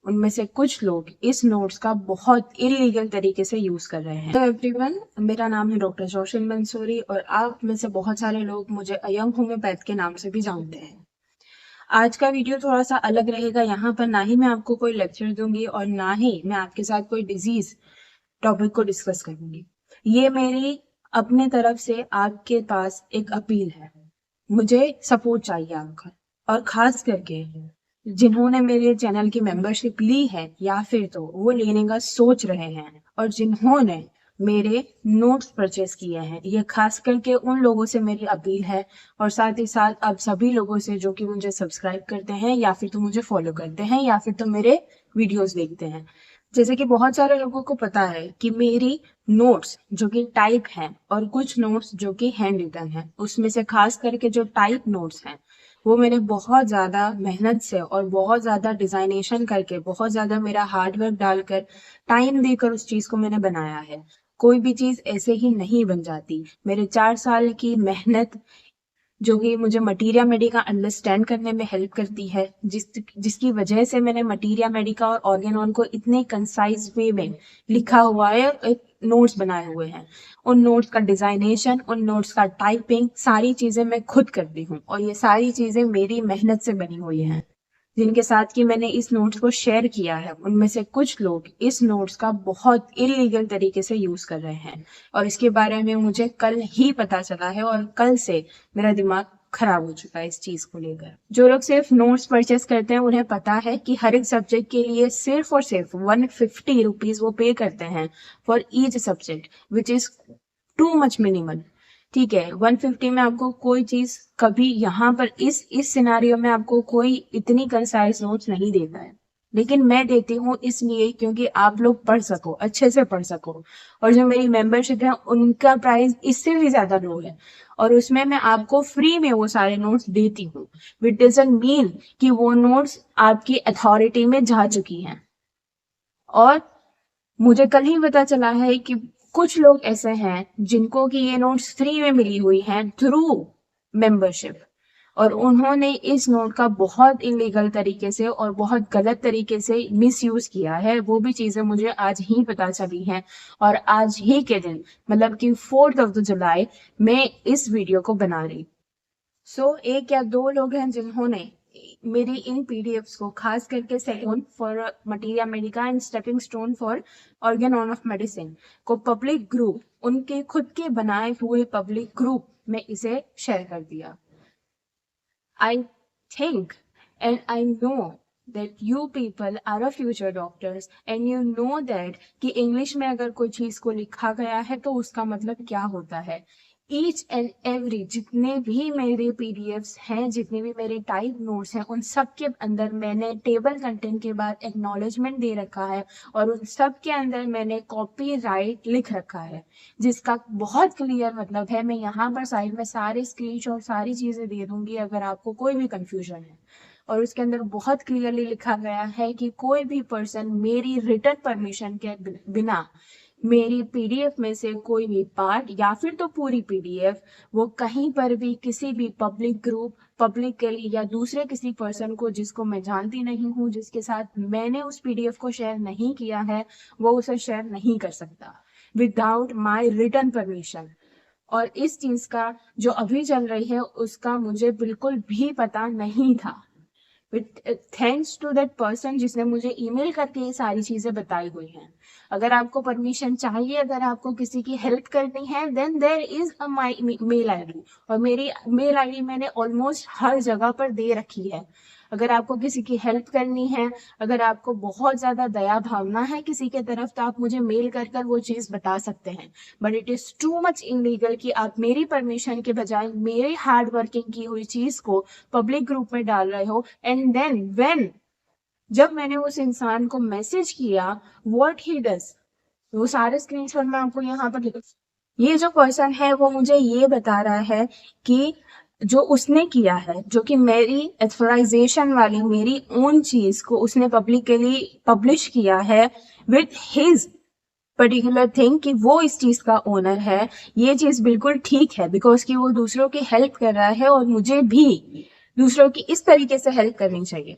उनमें से कुछ लोग इस नोट्स का बहुत इलीगल तरीके से यूज कर रहे हैं। तो एवरीवन, मेरा नाम है डॉक्टर जोशिन मंसूरी और आप में से बहुत सारे लोग मुझे यंग होम्योपैथ के नाम से भी जानते हैं। आज का वीडियो थोड़ा सा अलग रहेगा। यहाँ पर ना ही मैं आपको कोई लेक्चर दूंगी और ना ही मैं आपके साथ कोई डिजीज टॉपिक को डिस्कस करूंगी। ये मेरी अपने तरफ से आपके पास एक अपील है। मुझे सपोर्ट चाहिए आपका, और खास करके जिन्होंने मेरे चैनल की मेंबरशिप ली है या फिर तो वो लेने का सोच रहे हैं और जिन्होंने मेरे नोट्स परचेस किए हैं, ये खास करके उन लोगों से मेरी अपील है। और साथ ही साथ अब सभी लोगों से जो कि मुझे सब्सक्राइब करते हैं या फिर तो मुझे फॉलो करते हैं या फिर तो मेरे वीडियोस देखते हैं। जैसे कि बहुत सारे लोगों को पता है कि मेरी नोट्स जो कि टाइप हैं और कुछ नोट्स जो कि हैंड रिटन हैं, उसमें से खास करके जो टाइप नोट्स हैं वो मैंने बहुत ज़्यादा मेहनत से और बहुत ज़्यादा डिज़ाइनेशन करके, बहुत ज़्यादा मेरा हार्ड वर्क डालकर, टाइम देकर उस चीज़ को मैंने बनाया है। कोई भी चीज़ ऐसे ही नहीं बन जाती। मेरे 4 साल की मेहनत जो कि मुझे मटीरिया मेडिका अंडरस्टैंड करने में हेल्प करती है, जिसकी वजह से मैंने मटीरिया मेडिका और ऑर्गेनॉन को इतने कंसाइज वे में लिखा हुआ है, एक नोट्स बनाए हुए हैं। उन नोट्स का डिजाइनेशन, उन नोट्स का टाइपिंग, सारी चीजें मैं खुद करती हूँ और ये सारी चीजें मेरी मेहनत से बनी हुई हैं। जिनके साथ कि मैंने इस नोट्स को शेयर किया है, उनमें से कुछ लोग इस नोट्स का बहुत इलीगल तरीके से यूज कर रहे हैं और इसके बारे में मुझे कल ही पता चला है और कल से मेरा दिमाग खराब हो चुका है इस चीज को लेकर। जो लोग सिर्फ नोट्स परचेस करते हैं उन्हें पता है कि हर एक सब्जेक्ट के लिए सिर्फ और सिर्फ 150 रुपीज वो पे करते हैं for each subject, which is too much minimal. ठीक है, 150 में आपको कोई चीज कभी यहाँ पर इस सिनारियो में आपको कोई इतनी कंसाइज नोट्स नहीं देता है, लेकिन मैं देती हूँ इसलिए क्योंकि आप लोग पढ़ सको, अच्छे से पढ़ सको। और जो मेरी मेंबरशिप है उनका प्राइस इससे भी ज्यादा लो है और उसमें मैं आपको फ्री में वो सारे नोट्स देती हूँ। विच डजंट मीन कि वो नोट्स आपकी अथॉरिटी में जा चुकी हैं। और मुझे कल ही पता चला है कि कुछ लोग ऐसे हैं जिनको कि ये नोट्स फ्री में मिली हुई हैं थ्रू मेंबरशिप, और उन्होंने इस नोट का बहुत इलीगल तरीके से और बहुत गलत तरीके से मिसयूज किया है। वो भी चीजें मुझे आज ही पता चली हैं और आज ही के दिन, मतलब कि 4 जुलाई मैं इस वीडियो को बना रही। एक या दो लोग हैं जिन्होंने मेरी इन पीडीएफ्स को, खास करके second for materia Medica and stepping stone for Organon of medicine को पब्लिक ग्रुप, उनके खुद के बनाए हुए पब्लिक ग्रुप में इसे शेयर कर दिया। I think and I know that you people are a future doctors and you know that कि इंग्लिश में अगर कोई चीज को लिखा गया है तो उसका मतलब क्या होता है। ईच एंड एवरी जितने भी मेरे पीडीएफ्स हैं, जितने भी मेरे टाइप नोट्स हैं, उन सब के अंदर मैंने टेबल कंटेंट के बाद एक्नॉलेजमेंट दे रखा है और उन सब के अंदर मैंने कॉपीराइट लिख रखा है, जिसका बहुत क्लियर मतलब है। मैं यहाँ पर साइड में सारे स्क्रीनशॉट, सारी चीजें दे दूंगी अगर आपको कोई भी कंफ्यूजन है। और उसके अंदर बहुत क्लियरली लिखा गया है कि कोई भी पर्सन मेरी रिटर्न परमिशन के बिना मेरी पीडीएफ में से कोई भी पार्ट या फिर तो पूरी पीडीएफ वो कहीं पर भी किसी भी पब्लिक ग्रुप, पब्लिकली या दूसरे किसी पर्सन को जिसको मैं जानती नहीं हूँ, जिसके साथ मैंने उस पीडीएफ को शेयर नहीं किया है, वो उसे शेयर नहीं कर सकता विदाउट माई रिटर्न परमिशन। और इस चीज का जो अभी चल रही है उसका मुझे बिल्कुल भी पता नहीं था। थैंक्स टू दैट पर्सन जिसने मुझे ईमेल करके ये सारी चीजें बताई हुई हैं। अगर आपको परमिशन चाहिए, अगर आपको किसी की हेल्प करनी है, then there is a my mail ID, और मेरी मेल आईडी मैंने ऑलमोस्ट हर जगह पर दे रखी है। अगर आपको किसी की हेल्प करनी है, अगर आपको बहुत ज्यादा दया भावना है किसी के तरफ, तो आप मुझे मेल कर कर वो चीज बता सकते हैं। But it is too much illegal कि आप मेरी परमिशन के बजाय मेरे हार्ड वर्किंग की हुई चीज को पब्लिक ग्रुप में डाल रहे हो। एंड देन व्हेन जब मैंने उस इंसान को मैसेज किया, व्हाट ही डज, वो सारे स्क्रीनशॉट मैं आपको यहाँ पर लिख, ये जो पर्सन है वो मुझे ये बता रहा है कि जो उसने किया है, जो कि मेरी एथोराइजेशन वाली मेरी ओन चीज को उसने पब्लिकली पब्लिश किया है विथ हिज पर्टिकुलर थिंग, कि वो इस चीज का ओनर है। ये चीज बिल्कुल ठीक है बिकॉज कि वो दूसरों की हेल्प कर रहा है और मुझे भी दूसरों की इस तरीके से हेल्प करनी चाहिए।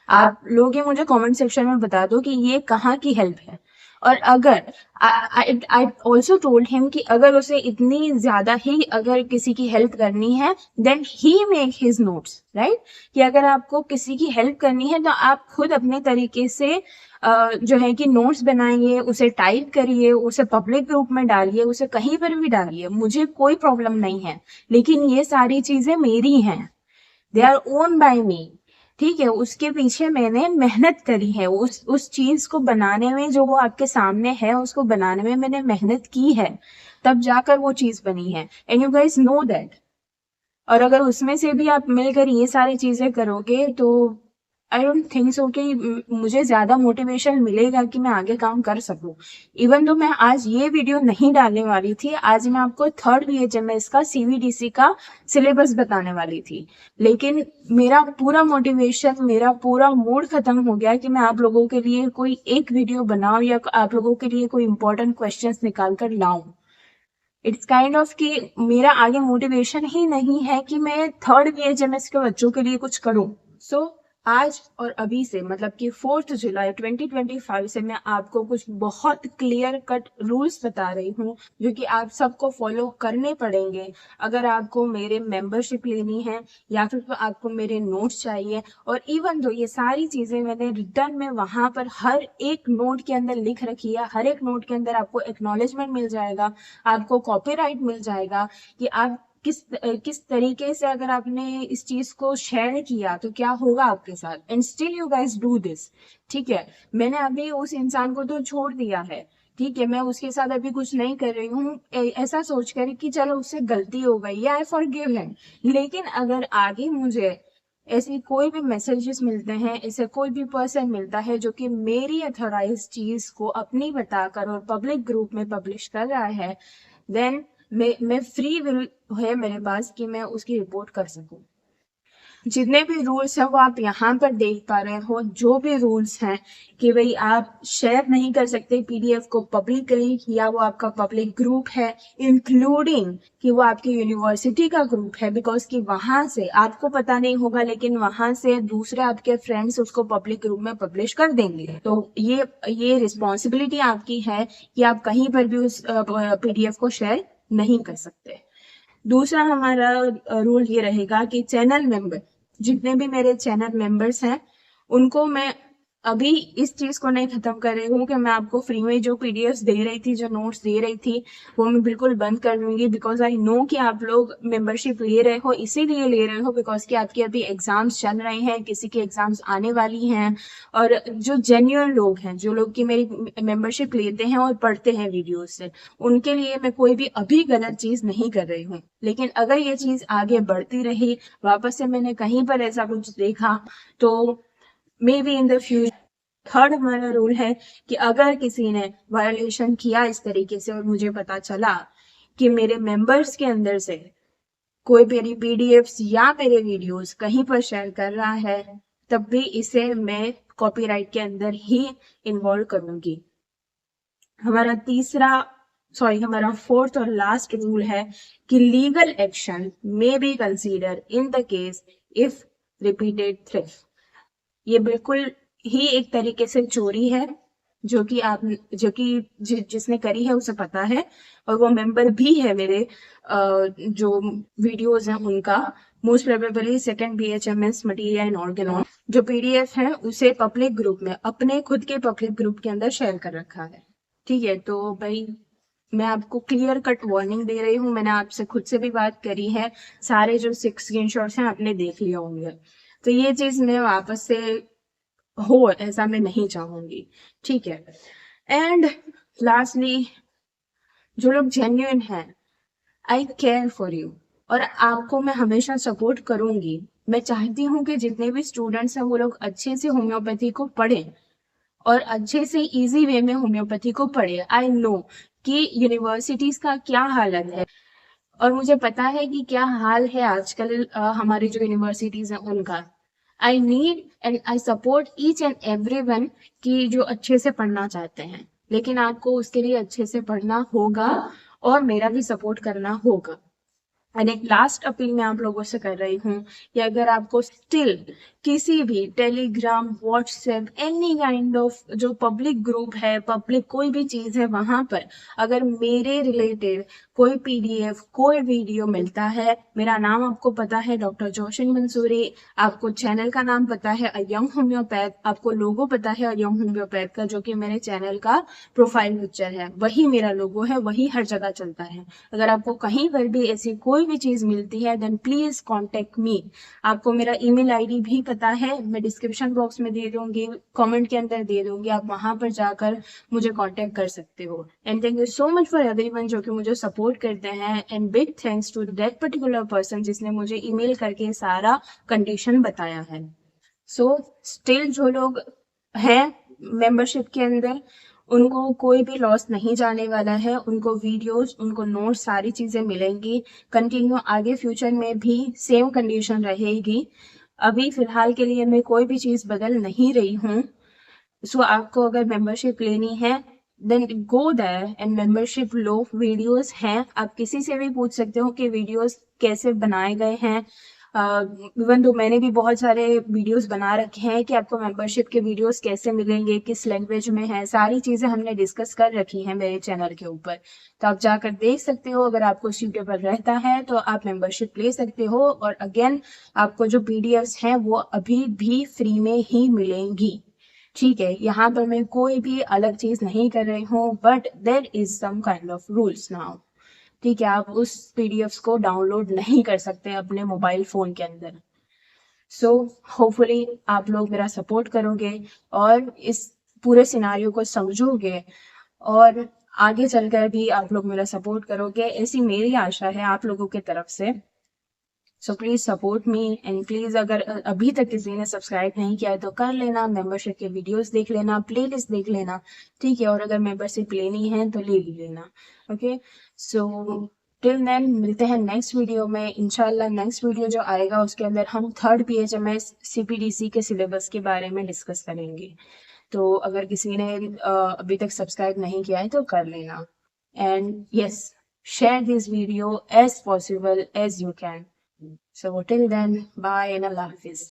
आप लोग ये मुझे कमेंट सेक्शन में बता दो कि ये कहाँ की हेल्प है। और अगर आई ऑल्सो टोल्ड हिम कि अगर उसे इतनी ज्यादा ही अगर किसी की हेल्प करनी है then he make his notes, right. कि अगर आपको किसी की हेल्प करनी है तो आप खुद अपने तरीके से जो है कि नोट्स बनाइए, उसे टाइप करिए, उसे पब्लिक ग्रुप में डालिए, उसे कहीं पर भी डालिए, मुझे कोई प्रॉब्लम नहीं है। लेकिन ये सारी चीजें मेरी हैं, दे आर ओन बाय मी। ठीक है, उसके पीछे मैंने मेहनत करी है, उस चीज को बनाने में, जो वो आपके सामने है उसको बनाने में मैंने मेहनत की है, तब जाकर वो चीज बनी है। And you guys know that. और अगर उसमें से भी आप मिलकर ये सारी चीजें करोगे तो आई डोंट थिंक सो कि मुझे ज्यादा मोटिवेशन मिलेगा कि मैं आगे काम कर सकूं। इवन तो मैं आज ये वीडियो नहीं डालने वाली थी, आज मैं आपको थर्ड बीएचएमएस का सीवीडीसी का सिलेबस बताने वाली थी, लेकिन मेरा पूरा मोटिवेशन, मेरा पूरा मूड खत्म हो गया कि मैं आप लोगों के लिए कोई एक वीडियो बनाऊं या आप लोगों के लिए कोई इंपॉर्टेंट क्वेश्चंस निकाल कर लाऊं। इट्स काइंड ऑफ कि मेरा आगे मोटिवेशन ही नहीं है कि मैं थर्ड बीएचएमएस के बच्चों के लिए कुछ करूं। सो आज और अभी से, मतलब कि 4 जुलाई 2025 से मैं आपको कुछ बहुत क्लियर कट रूल्स बता रही हूँ जो कि आप सबको फॉलो करने पड़ेंगे अगर आपको मेरे मेंबरशिप लेनी है या फिर तो आपको मेरे नोट्स चाहिए। और इवन दो ये सारी चीजें मैंने रिटर्न में वहां पर हर एक नोट के अंदर लिख रखी है, हर एक नोट के अंदर आपको एक्नॉलेजमेंट मिल जाएगा, आपको कॉपीराइट मिल जाएगा कि आप किस तरीके से अगर आपने इस चीज को शेयर किया तो क्या होगा आपके साथ। And still you guys do this. ठीक है, मैंने अभी उस इंसान को तो छोड़ दिया है, ठीक है, मैं उसके साथ अभी कुछ नहीं कर रही हूँ ऐसा सोच कर कि चलो उससे गलती हो गई या आई फॉरगिव हिम। लेकिन अगर आगे मुझे ऐसे कोई भी मैसेजेस मिलते हैं, ऐसे कोई भी पर्सन मिलता है जो कि मेरी अथॉराइज चीज को अपनी बताकर और पब्लिक ग्रुप में पब्लिश कर रहा है, देन मैं फ्री विल है मेरे पास कि मैं उसकी रिपोर्ट कर सकूं। जितने भी रूल्स हैं वो आप यहाँ पर देख पा रहे हो, जो भी रूल्स हैं कि भाई आप शेयर नहीं कर सकते पीडीएफ को पब्लिकली, या वो आपका पब्लिक ग्रुप है, इंक्लूडिंग कि वो आपकी यूनिवर्सिटी का ग्रुप है, बिकॉज कि वहां से आपको पता नहीं होगा लेकिन वहां से दूसरे आपके फ्रेंड्स उसको पब्लिक ग्रुप में पब्लिश कर देंगे। तो ये रिस्पॉन्सिबिलिटी आपकी है कि आप कहीं पर भी उस पीडीएफ को शेयर नहीं कर सकते। दूसरा हमारा रूल ये रहेगा कि चैनल मेंबर, जितने भी मेरे चैनल मेंबर्स हैं उनको मैं अभी इस चीज को नहीं खत्म कर रही हूँ कि मैं आपको फ्री में जो पीडीएफ्स दे रही थी, जो नोट्स दे रही थी, वो मैं बिल्कुल बंद कर दूंगी। बिकॉज आई नो कि आप लोग मेंबरशिप ले रहे हो, इसीलिए ले रहे हो बिकॉज कि आपके अभी एग्जाम्स चल रहे हैं, किसी की एग्जाम्स आने वाली हैं। और जो जेन्युइन लोग हैं, जो लोग की मेरी मेंबरशिप लेते हैं और पढ़ते हैं वीडियोज से, उनके लिए मैं कोई भी अभी गलत चीज नहीं कर रही हूँ। लेकिन अगर ये चीज आगे बढ़ती रही, वापस से मैंने कहीं पर ऐसा कुछ देखा, तो may be in the future. Third हमारा रूल है कि अगर किसी ने वायोलेशन किया इस तरीके से और मुझे पता चला कि मेरे मेंबर्स के अंदर से कोई मेरी पीडीएफ्स या मेरे वीडियोस कहीं पर शेयर कर रहा है, तब भी इसे मैं कॉपीराइट के अंदर ही इन्वॉल्व करूंगी। हमारा फोर्थ और लास्ट रूल है कि legal action may be consider in the case if repeated theft. ये बिल्कुल ही एक तरीके से चोरी है जो कि जिसने करी है उसे पता है, और वो मेंबर भी है मेरे जो वीडियोस हैं उनका। Most probably second BHMS material and Organon जो पीडीएफ है उसे पब्लिक ग्रुप में, अपने खुद के पब्लिक ग्रुप के अंदर शेयर कर रखा है। ठीक है, तो भाई मैं आपको क्लियर कट वार्निंग दे रही हूँ, मैंने आपसे खुद से भी बात करी है, सारे जो 6 स्क्रीनशॉट्स हैं आपने देख लिए होंगे। तो ये चीज मैं वापस से हो ऐसा मैं नहीं चाहूंगी। ठीक है, एंड लास्टली, जो लोग जेन्युइन हैं, आई केयर फॉर यू और आपको मैं हमेशा सपोर्ट करूंगी। मैं चाहती हूँ कि जितने भी स्टूडेंट्स हैं वो लोग अच्छे से होम्योपैथी को पढ़ें और अच्छे से इजी वे में होम्योपैथी को पढ़े। आई नो कि यूनिवर्सिटीज का क्या हालत है और मुझे पता है कि क्या हाल है आजकल हमारी जो यूनिवर्सिटीज हैं उनका। I need and I support each and every one की जो अच्छे से पढ़ना चाहते हैं, लेकिन आपको उसके लिए अच्छे से पढ़ना होगा और मेरा भी सपोर्ट करना होगा। एंड एक लास्ट अपील मैं आप लोगों से कर रही हूँ कि अगर आपको स्टिल किसी भी Telegram, WhatsApp, any kind of जो पब्लिक ग्रुप है, पब्लिक कोई भी चीज है, वहां पर अगर मेरे रिलेटेड कोई पीडीएफ, कोई वीडियो मिलता है, मेरा नाम आपको पता है डॉक्टर जोशिन मंसूरी, आपको चैनल का नाम पता है अ यंग होम्योपैथ, आपको लोगो पता है अ यंग होम्योपैथ का, जो कि मेरे चैनल का प्रोफाइल पिक्चर है, वही मेरा लोगो है, वही हर जगह चलता है। अगर आपको कहीं पर भी ऐसी कोई भी चीज मिलती है देन प्लीज कॉन्टेक्ट मी। आपको मेरा ईमेल आईडी भी पता है, मैं डिस्क्रिप्शन बॉक्स में दे दूंगी, कमेंट के अंदर दे दूंगी, आप वहां पर जाकर मुझे कांटेक्ट कर सकते हो। And thank you so much for everyone जो कि मुझे सपोर्ट करते हैं, and big thanks to that particular person जिसने मुझे ईमेल करके सारा कंडीशन बताया है। सो स्टिल जो लोग हैं मेंबरशिप के अंदर, उनको कोई भी लॉस नहीं जाने वाला है, उनको वीडियोस, उनको नोट्स, सारी चीजें मिलेंगी कंटिन्यू, आगे फ्यूचर में भी सेम कंडीशन रहेगी। अभी फिलहाल के लिए मैं कोई भी चीज बदल नहीं रही हूँ। सो आपको अगर मेंबरशिप लेनी है then go there and membership लो। वीडियोस हैं, आप किसी से भी पूछ सकते हो कि वीडियोस कैसे बनाए गए हैं। इवन तो मैंने भी बहुत सारे वीडियोस बना रखे हैं कि आपको मेंबरशिप के वीडियोस कैसे मिलेंगे, किस लैंग्वेज में है, सारी चीजें हमने डिस्कस कर रखी हैं मेरे चैनल के ऊपर। तो आप जाकर देख सकते हो, अगर आपको सूटेबल रहता है तो आप मेंबरशिप ले सकते हो। और अगेन आपको जो पीडीएफ्स हैं वो अभी भी फ्री में ही मिलेंगी, ठीक है। यहाँ पर मैं कोई भी अलग चीज नहीं कर रही हूँ, but there is some kind of rules now, ठीक है। आप उस पीडीएफ्स को डाउनलोड नहीं कर सकते अपने मोबाइल फोन के अंदर। सो होपफुली आप लोग मेरा सपोर्ट करोगे और इस पूरे सिनारियो को समझोगे, और आगे चलकर भी आप लोग मेरा सपोर्ट करोगे, ऐसी मेरी आशा है आप लोगों की तरफ से। So please support me, and please अगर अभी तक किसी ने सब्सक्राइब नहीं किया है तो कर लेना, मेंबरशिप के वीडियोस देख लेना, प्लेलिस्ट देख लेना, ठीक है। और अगर मेंबरशिप लेनी है तो ले भी लेना, ओके। सो टिल देन मिलते हैं नेक्स्ट वीडियो में इंशाल्लाह। नेक्स्ट वीडियो जो आएगा उसके अंदर हम थर्ड PHMS CPDC के सिलेबस के बारे में डिस्कस करेंगे। तो अगर किसी ने अभी तक सब्सक्राइब नहीं किया है तो कर लेना, and yes, share this video as possible as you can. So till then, bye and Allah Hafiz.